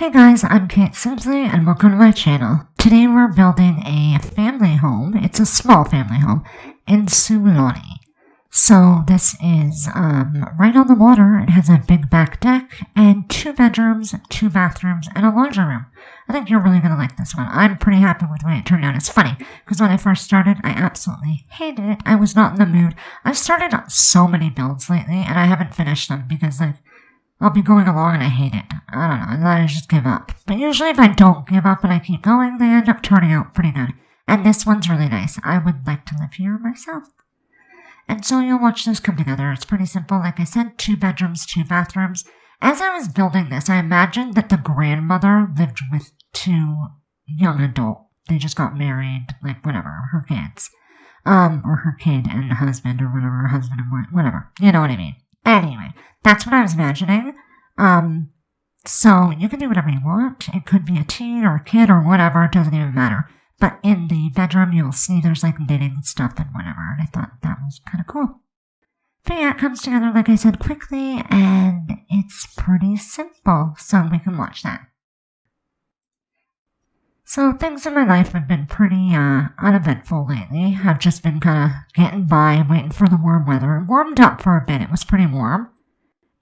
Hey guys, I'm Kate Simsley and welcome to my channel. Today we're building a family home. It's a small family home in Sulani. So this is right on the water. It has a big back deck and 2 bedrooms, 2 bathrooms, and a laundry room. I think you're really going to like this one. I'm pretty happy with the way it turned out. It's funny because when I first started, I absolutely hated it. I was not in the mood. I've started on so many builds lately and I haven't finished them because I'll be going along and I hate it. I don't know, and then I just give up. But usually if I don't give up and I keep going, they end up turning out pretty good. And this one's really nice. I would like to live here myself. And so you'll watch this come together. It's pretty simple. Like I said, 2 bedrooms, 2 bathrooms. As I was building this, I imagined that the grandmother lived with 2 young adults. They just got married, like whatever, her kids. Or her kid and husband or whatever, husband and wife, whatever. You know what I mean. Anyway, that's what I was imagining. So you can do whatever you want. It could be a teen or a kid or whatever. It doesn't even matter. But in the bedroom, you'll see there's like knitting stuff and whatever. And I thought that was kind of cool. But yeah, it comes together, like I said, quickly. And it's pretty simple. So we can watch that. So things in my life have been pretty uneventful lately. I've just been kind of getting by, waiting for the warm weather. It warmed up for a bit. It was pretty warm.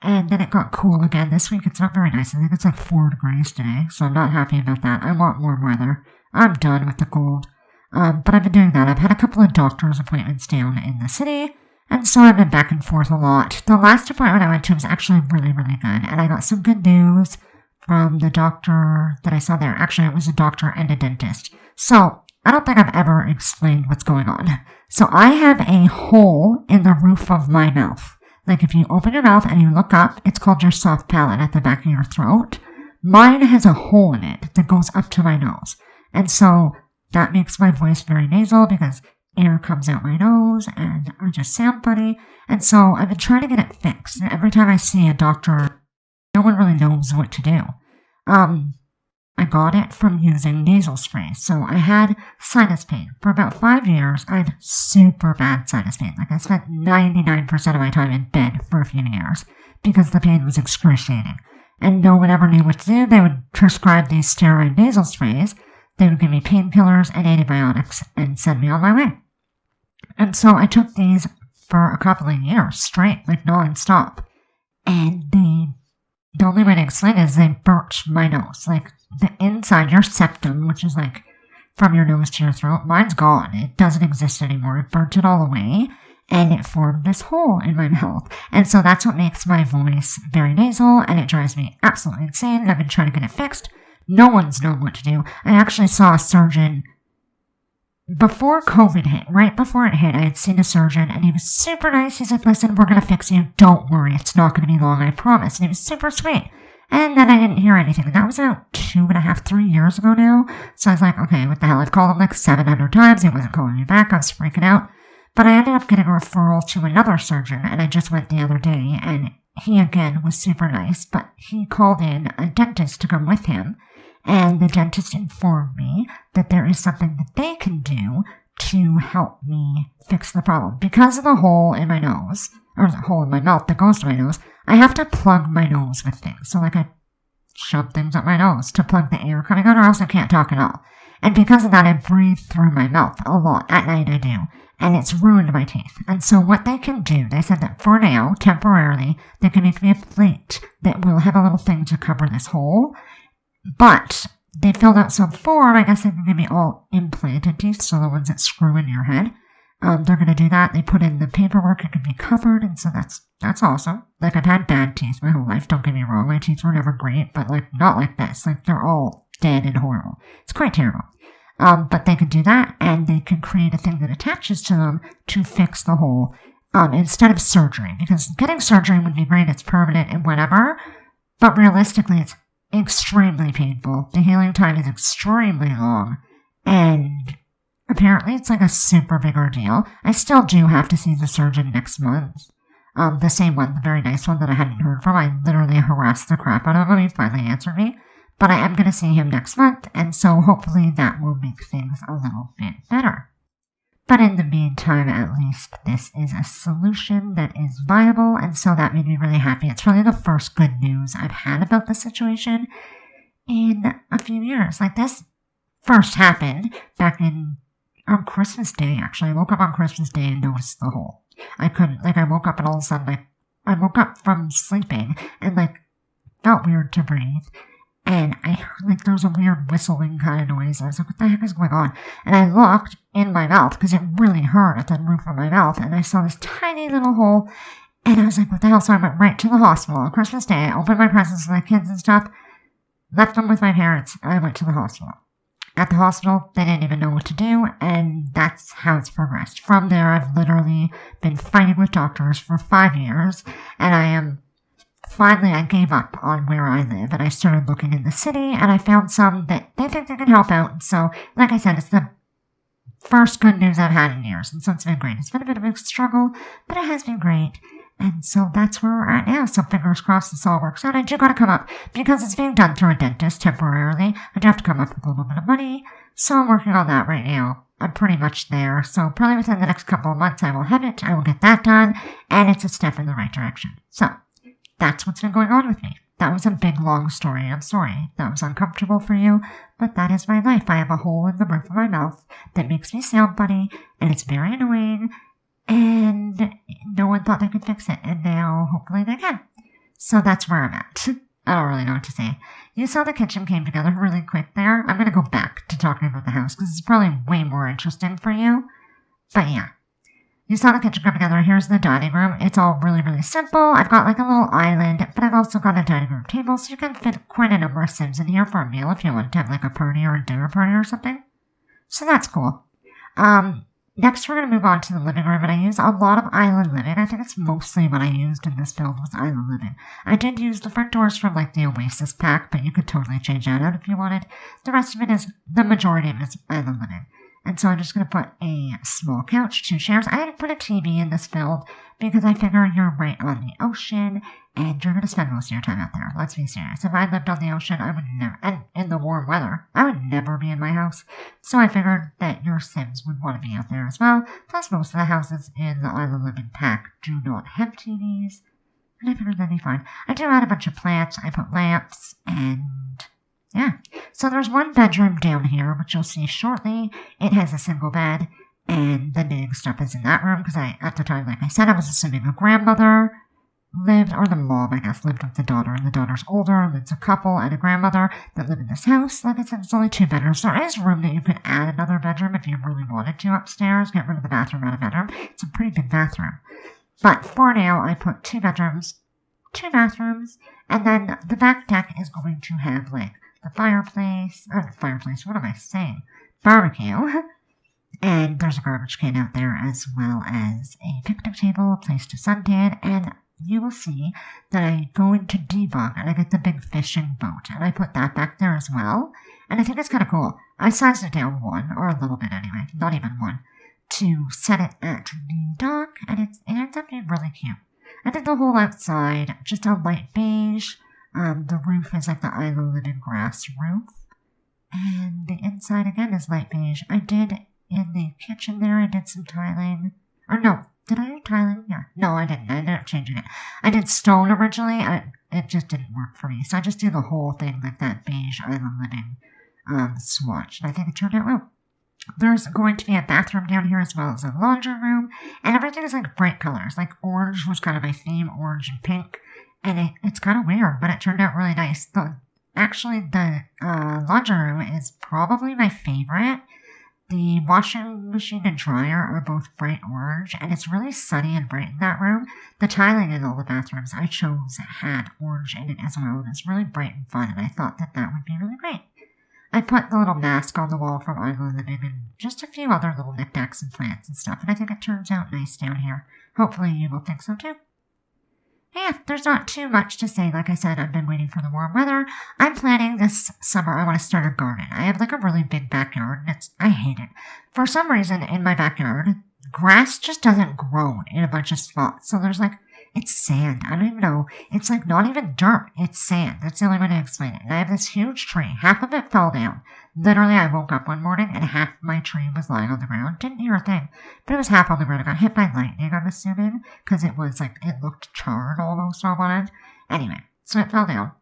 And then it got cool again this week. It's not very nice. I think it's like 4 degrees today, so I'm not happy about that. I want warm weather. I'm done with the cold. But I've been doing that. I've had a couple of doctor's appointments down in the city, and so I've been back and forth a lot. The last appointment I went to was actually really, really good, and I got some good news from the doctor that I saw there. Actually, it was a doctor and a dentist. So I don't think I've ever explained what's going on. So I have a hole in the roof of my mouth. Like if you open your mouth and you look up, it's called your soft palate at the back of your throat. Mine has a hole in it that goes up to my nose. And so that makes my voice very nasal because air comes out my nose and I just sound funny. And so I've been trying to get it fixed. And every time I see a doctor, no one really knows what to do. I got it from using nasal spray. So I had sinus pain. For about 5 years, I had super bad sinus pain. Like I spent 99% of my time in bed for a few years because the pain was excruciating. And no one ever knew what to do. They would prescribe these steroid nasal sprays. They would give me painkillers and antibiotics and send me on my way. And so I took these for a couple of years straight, like non-stop. And the only way to explain it is they burnt my nose. Like the inside, your septum, which is like from your nose to your throat, mine's gone. It doesn't exist anymore. It burnt it all away and it formed this hole in my mouth. And so that's what makes my voice very nasal and it drives me absolutely insane. And I've been trying to get it fixed. No one's known what to do. I actually saw a surgeon before COVID hit. Right before it hit, I had seen a surgeon and he was super nice. He's like, listen, we're going to fix you. Don't worry. It's not going to be long, I promise. And he was super sweet. And then I didn't hear anything. And that was about 2.5, 3 years ago now. So I was like, okay, what the hell? I've called him like 700 times. He wasn't calling me back. I was freaking out. But I ended up getting a referral to another surgeon. And I just went the other day. And he, again, was super nice. But he called in a dentist to come with him. And the dentist informed me that there is something that they can do to help me fix the problem. Because of the hole in my nose, or the hole in my mouth that goes to my nose, I have to plug my nose with things. So like I shove things up my nose to plug the air coming out or else I can't talk at all. And because of that, I breathe through my mouth a lot. At night I do. And it's ruined my teeth. And so what they can do, they said that for now, temporarily, they can make me a plate that will have a little thing to cover this hole. But they filled out some form. I guess they can give me all implanted teeth, so the ones that screw in your head. They're going to do that. They put in the paperwork. It can be covered, and so that's awesome. Like, I've had bad teeth my whole life. Don't get me wrong. My teeth were never great, but, like, not like this. Like, they're all dead and horrible. It's quite terrible. But they can do that, and they can create a thing that attaches to them to fix the hole instead of surgery. Because getting surgery would be great. It's permanent and whatever. But realistically, it's extremely painful. The healing time is extremely long. And apparently it's like a super big ordeal. I still do have to see the surgeon next month. The same one, the very nice one that I hadn't heard from. I literally harassed the crap out of him. He finally answered me. But I am going to see him next month. And so hopefully that will make things a little bit better. But in the meantime, at least, this is a solution that is viable, and so that made me really happy. It's really the first good news I've had about the situation. in a few years. Like, this first happened back on Christmas Day, actually. I woke up on Christmas Day and noticed the hole. I woke up and all of a sudden, I woke up from sleeping and, felt weird to breathe. And I heard, there was a weird whistling kind of noise. I was like, what the heck is going on? And I looked in my mouth, because it really hurt at the roof of my mouth, and I saw this tiny little hole, and I was like, what the hell? So I went right to the hospital on Christmas Day. I opened my presents for the kids and stuff, left them with my parents, and I went to the hospital. At the hospital, they didn't even know what to do, and that's how it's progressed. From there, I've literally been fighting with doctors for 5 years, and finally, I gave up on where I live, and I started looking in the city, and I found some that they think they can help out. And so, like I said, it's the first good news I've had in years, and so it's been great. It's been a bit of a struggle, but it has been great. And so that's where we're at now. So fingers crossed this all works out. I do got to come up, because it's being done through a dentist temporarily. I do have to come up with a little bit of money, so I'm working on that right now. I'm pretty much there, so probably within the next couple of months I will have it. I will get that done, and it's a step in the right direction. So that's what's been going on with me. That was a big, long story. I'm sorry. That was uncomfortable for you, but that is my life. I have a hole in the roof of my mouth that makes me sound funny, and it's very annoying, and no one thought they could fix it, and now hopefully they can. So that's where I'm at. I don't really know what to say. You saw the kitchen came together really quick there. I'm going to go back to talking about the house, because it's probably way more interesting for you. But yeah. You saw the kitchen come together. Here's the dining room. It's all really, really simple. I've got a little island, but I've also got a dining room table, so you can fit quite a number of Sims in here for a meal if you want to have a party or a dinner party or something. So that's cool. Next we're going to move on to the living room, and I use a lot of island living. I think it's mostly what I used in this build was island living. I did use the front doors from the Oasis pack, but you could totally change that out if you wanted. The rest of it is, the majority of it is island living. And so I'm just going to put a small couch, 2 chairs. I didn't put a TV in this build because I figure you're right on the ocean and you're going to spend most of your time out there. Let's be serious. If I lived on the ocean, I would never, and in the warm weather, I would never be in my house. So I figured that your Sims would want to be out there as well. Plus, most of the houses in the Island Living pack do not have TVs. And I figured that'd be fine. I do add a bunch of plants. I put lamps and yeah. So there's one bedroom down here, which you'll see shortly. It has a single bed, and the knitting stuff is in that room, because at the time, like I said, I was assuming a grandmother lived, or the mom, I guess, lived with the daughter, and the daughter's older, and it's a couple and a grandmother that live in this house. Like I said, it's only 2 bedrooms. There is room that you could add another bedroom if you really wanted to upstairs, get rid of the bathroom out of bedroom. It's a pretty big bathroom. But for now, I put 2 bedrooms, 2 bathrooms, and then the back deck is going to have, the fireplace, what am I saying? Barbecue. And there's a garbage can out there, as well as a picnic table, a place to suntan, and you will see that I go into debug and I get the big fishing boat, and I put that back there as well. And I think it's kind of cool. I sized it down 1, or a little bit anyway, not even 1, to set it at the dock, and it ends up being really cute. I did the whole outside, just a light beige. The roof is like the Island Living grass roof, and the inside again is light beige. I did in the kitchen there, I did some tiling. Or no, did I do tiling? Yeah. No, I didn't. I ended up changing it. I did stone originally. It just didn't work for me, so I just do the whole thing like that beige Island Living swatch, and I think it turned out well. There's going to be a bathroom down here as well as a laundry room, and everything is bright colors. Orange was kind of my theme, orange and pink. And it's kind of weird, but it turned out really nice. The laundry room is probably my favorite. The washing machine and dryer are both bright orange, and it's really sunny and bright in that room. The tiling in all the bathrooms I chose had orange in it as well, and it's really bright and fun, and I thought that would be really great. I put the little mask on the wall from Island Living and just a few other little knickknacks and plants and stuff, and I think it turns out nice down here. Hopefully you will think so too. Yeah, there's not too much to say. Like I said, I've been waiting for the warm weather. I'm planning this summer, I want to start a garden. I have a really big backyard, and I hate it. For some reason, in my backyard, grass just doesn't grow in a bunch of spots. So there's it's sand. I don't even know. It's not even dirt. It's sand. That's the only way to explain it. And I have this huge tree. Half of it fell down. Literally, I woke up one morning and half my tree was lying on the ground. Didn't hear a thing. But it was half on the ground. It got hit by lightning, I'm assuming. Because it was it looked charred almost on one end. Anyway, so it fell down.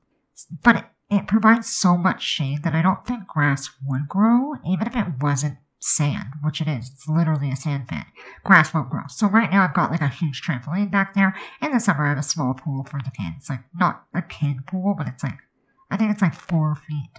But it provides so much shade that I don't think grass would grow, even if it wasn't sand, which it is. It's literally a sand pit. Grass won't grow. So right now I've got like a huge trampoline back there. In the summer I have a small pool for the kids. Like, not a kid pool, but it's like, I think it's like 4 feet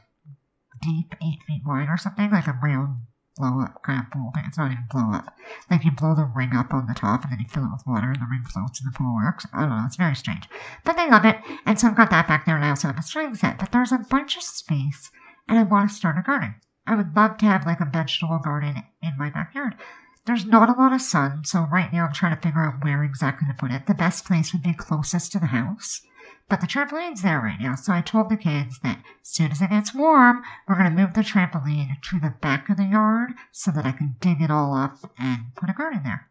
deep, 8 feet wide or something. Like a round blow-up kind of pool thing. It's not even blow-up. Like, you blow the ring up on the top and then you fill it with water and the ring floats and the pool works. I don't know, it's very strange. But they love it, and so I've got that back there, and I also have a swing set. But there's a bunch of space, and I want to start a garden. I would love to have, like, a vegetable garden in my backyard. There's not a lot of sun, so right now I'm trying to figure out where exactly to put it. The best place would be closest to the house. But the trampoline's there right now, so I told the kids that as soon as it gets warm, we're going to move the trampoline to the back of the yard so that I can dig it all up and put a garden there.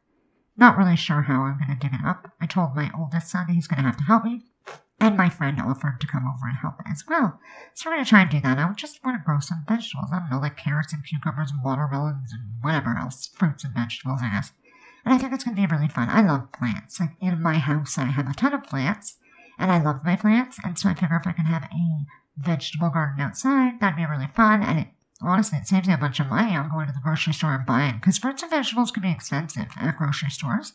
Not really sure how I'm going to dig it up. I told my oldest son he's going to have to help me, and my friend offered to come over and help as well. So we're going to try and do that. I just want to grow some vegetables. I don't know, like carrots and cucumbers and watermelons and whatever else, fruits and vegetables, I guess. And I think it's going to be really fun. I love plants. Like, in my house, I have a ton of plants. And I love my plants, and so I figure if I can have a vegetable garden outside, that'd be really fun, and honestly, it saves me a bunch of money on going to the grocery store and buying, because fruits and vegetables can be expensive at grocery stores,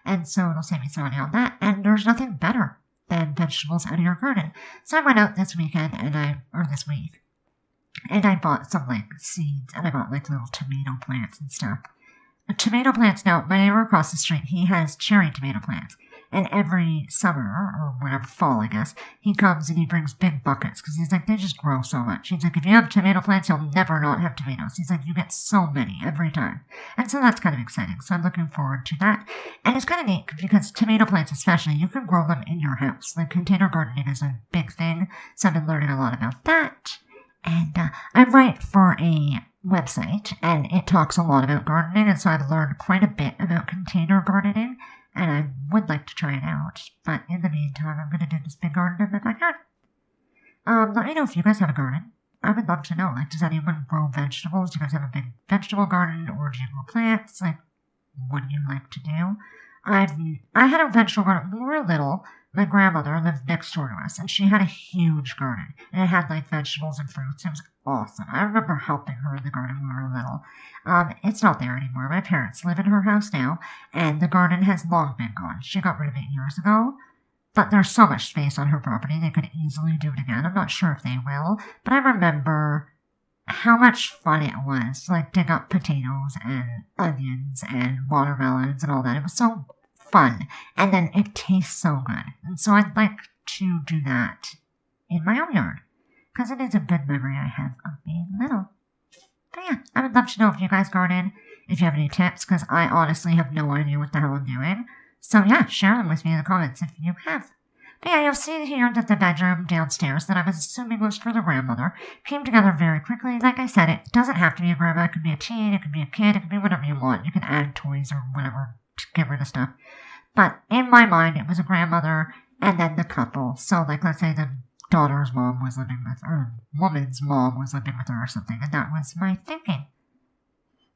and so it'll save me some money on that, and there's nothing better than vegetables out of your garden. So I went out this weekend, this week, and I bought some, like, seeds, and I bought, like, little tomato plants and stuff. Tomato plants, now, my neighbor across the street, he has cherry tomato plants. And every summer, or whatever, fall, I guess, he comes and he brings big buckets, because he's like, they just grow so much. He's like, if you have tomato plants, you'll never not have tomatoes. He's like, you get so many every time. And so that's kind of exciting. So I'm looking forward to that. And it's kind of neat, because tomato plants especially, you can grow them in your house. Like, container gardening is a big thing, so I've been learning a lot about that. And I write for a website, and it talks a lot about gardening, and so I've learned quite a bit about container gardening. And I would like to try it out, but in the meantime, I'm going to do this big garden in my backyard. Let me know if you guys have a garden. I would love to know. Like, does anyone grow vegetables? Do you guys have a big vegetable garden, or do you grow plants? Like, what do you like to do? I had a vegetable garden when we were little. My grandmother lived next door to us, and she had a huge garden, and it had, like, vegetables and fruits. It was awesome. I remember helping her in the garden when we were little. It's not there anymore. My parents live in her house now, and the garden has long been gone. She got rid of it years ago, but there's so much space on her property, they could easily do it again. I'm not sure if they will, but I remember how much fun it was to, like, dig up potatoes and onions and watermelons and all that. It was so fun, and then it tastes so good, and so I'd like to do that in my own yard, because it is a good memory I have of being little. But yeah, I would love to know if you guys garden, if you have any tips, because I honestly have no idea what the hell I'm doing. So yeah, share them with me in the comments if you have. But yeah, you'll see here that the bedroom downstairs that I was assuming was for the grandmother came together very quickly. Like I said, it doesn't have to be a grandma. It could be a teen, it could be a kid, it could be whatever you want. You can add toys or whatever to get rid of stuff. But in my mind, it was a grandmother and then the couple. So, like, let's say the daughter's mom was living with, or woman's mom was living with her or something, and that was my thinking.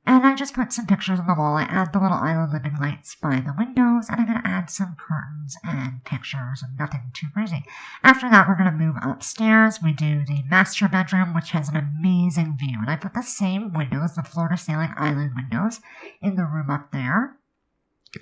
And I just put some pictures on the wall. I add the little island living lights by the windows, and I'm going to add some curtains and pictures and nothing too crazy. After that, we're going to move upstairs. We do the master bedroom, which has an amazing view, and I put the same windows, the floor-to-ceiling island windows, in the room up there.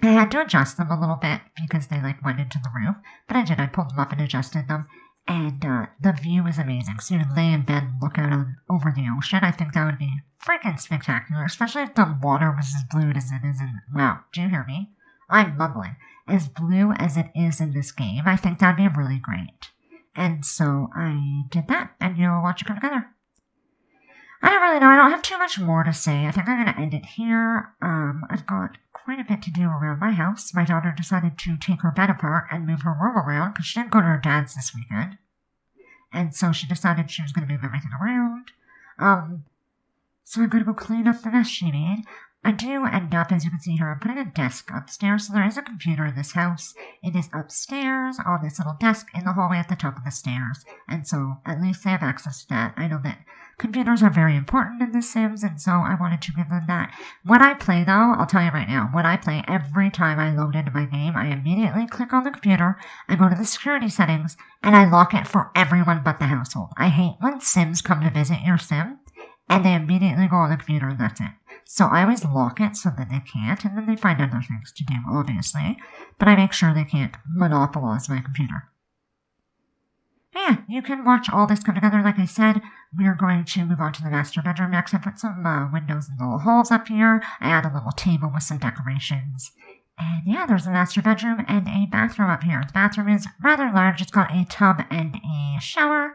I had to adjust them a little bit because they, like, went into the roof, but I did. I pulled them up and adjusted them. And the view is amazing. So you lay in bed and look out over the ocean. I think that would be freaking spectacular, especially if the water was as blue as it is in... Wow, do you hear me? I'm mumbling. As blue as it is in this game, I think that'd be really great. And so I did that, and you'll watch it come together. I don't really know. I don't have too much more to say. I think I'm going to end it here. I've got quite a bit to do around my house. My daughter decided to take her bed apart and move her room around because she didn't go to her dad's this weekend. And so she decided she was going to move everything around. So I'm going to go clean up the mess she made. I do end up, as you can see here, I'm putting a desk upstairs, so there is a computer in this house. It is upstairs on this little desk in the hallway at the top of the stairs, and so at least they have access to that. I know that computers are very important in The Sims, and so I wanted to give them that. When I play, though, I'll tell you right now, when I play, every time I load into my game, I immediately click on the computer, I go to the security settings, and I lock it for everyone but the household. I hate when Sims come to visit your Sim, and they immediately go on the computer, and that's it. So I always lock it so that they can't, and then they find other things to do, obviously. But I make sure they can't monopolize my computer. But yeah, you can watch all this come together. Like I said, we're going to move on to the master bedroom next. I put some windows in the little holes up here. I add a little table with some decorations. And yeah, there's a master bedroom and a bathroom up here. The bathroom is rather large. It's got a tub and a shower.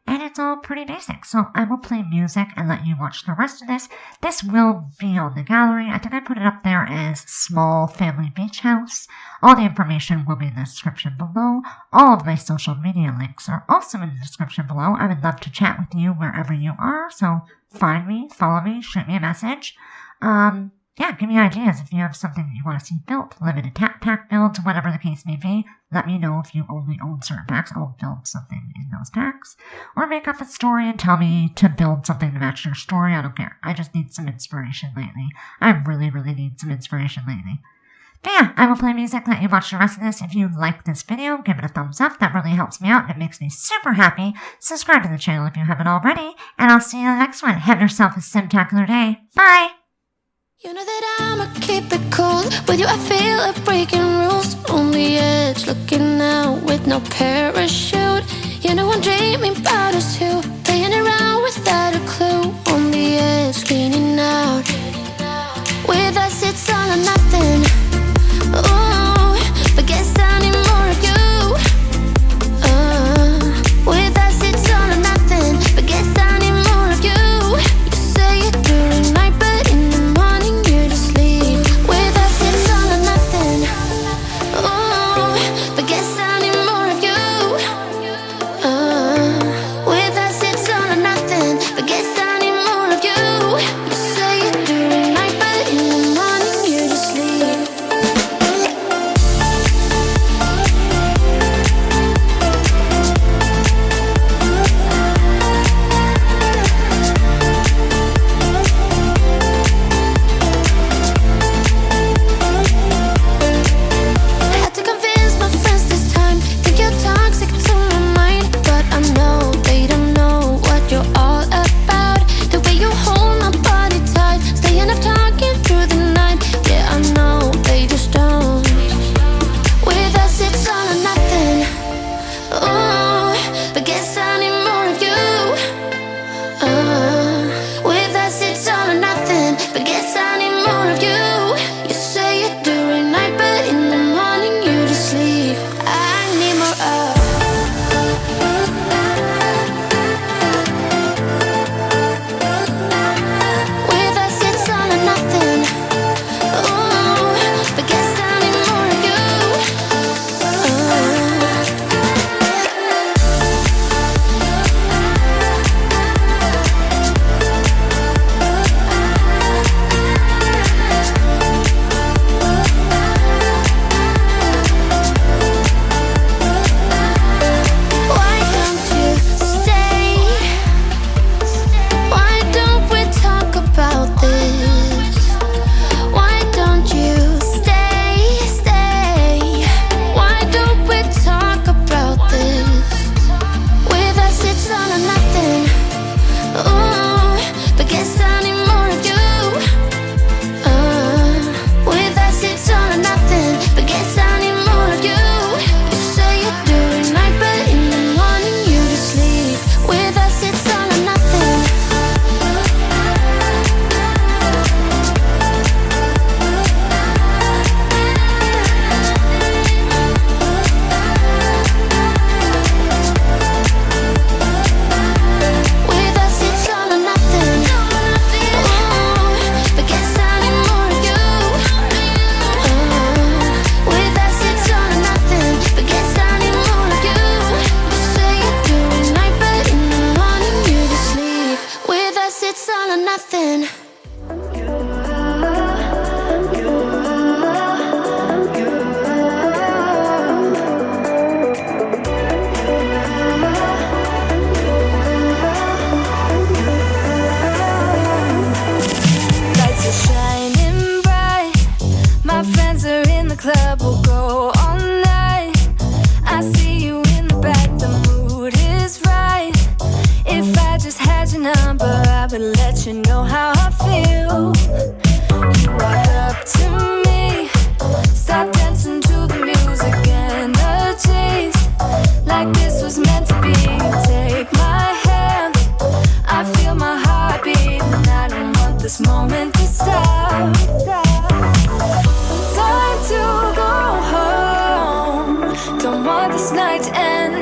And it's all pretty basic, so I will play music and let you watch the rest of this. This will be on the gallery. I think I put it up there as Small Family Beach House. All the information will be in the description below. All of my social media links are also in the description below. I would love to chat with you wherever you are, so find me, follow me, shoot me a message. Yeah, give me ideas if you have something that you want to see built, limited pack builds, whatever the case may be. Let me know if you only own certain packs. I'll build something in those packs. Or make up a story and tell me to build something to match your story. I don't care. I just need some inspiration lately. I really, really need some inspiration lately. But yeah, I will play music, let you watch the rest of this. If you like this video, give it a thumbs up. That really helps me out and it makes me super happy. Subscribe to the channel if you haven't already. And I'll see you in the next one. Have yourself a Simtacular day. Bye! You know that I'ma keep it cool. With you I feel like breaking rules. On the edge, looking out with no parachute. You know I'm dreaming about us two, playing around without a clue. On the edge, leaning out. With us it's all or nothing. Ooh, but guess I need more of you. With us it's all or nothing, but guess I need more of you. You say it during night, but in the morning you just leave. With us it's all or nothing. Ooh, but guess I need more of you. With us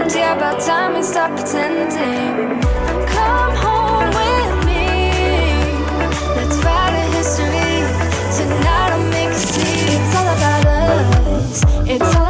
times, yeah, about time we stop pretending. Come home with me, let's write a history. Tonight I'll make you see. It's all about us, it's all